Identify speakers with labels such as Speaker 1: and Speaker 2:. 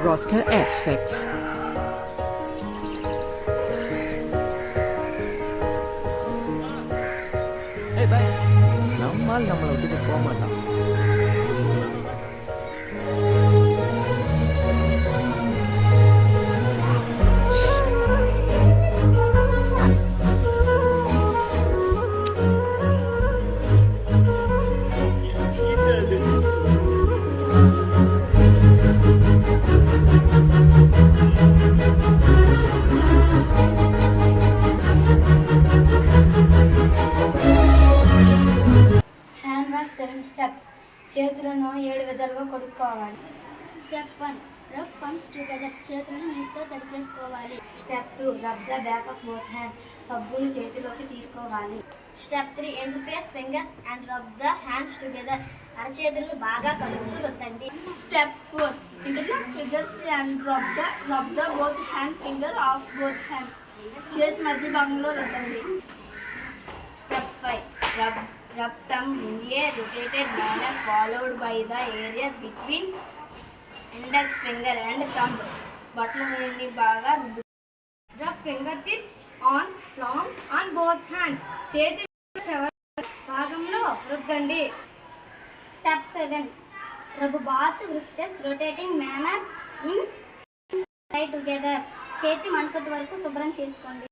Speaker 1: Roster effects.
Speaker 2: Hey, bye. நம்மளை விட்டுட்டு போக மாட்டான்.
Speaker 3: Hand wash 7 steps. చేతులను 7 విధాలుగా కడుక్కోవాలి.
Speaker 4: Step 1 rub palms together. చేతులను నీటితో తడి చేసుకోవాలి.
Speaker 3: Step 2 rub the back of both hands. సబ్బును చేతిలోకి తీసుకోవాలి.
Speaker 4: Step 3 interface fingers and rub the hands together. అరచేతులను బాగా కడుపుతూ రుద్దండి. Step 4 interface fingers and rub the both hand finger of both hands. చేతి మధ్య భాగంలో రుద్దండి.
Speaker 3: Step 5 rub thumb in a rotated manner followed by the area between index finger and thumb. బొటన వేలిని బాగా రుద్దు. Rub finger tips on palm on both hands. చేతి చివరి భాగంలో రుద్దండి.
Speaker 4: Step 7 rub both wrists rotating manner inside together. చేతి మణికట్టు వరకు శుభ్రం చేసుకోండి.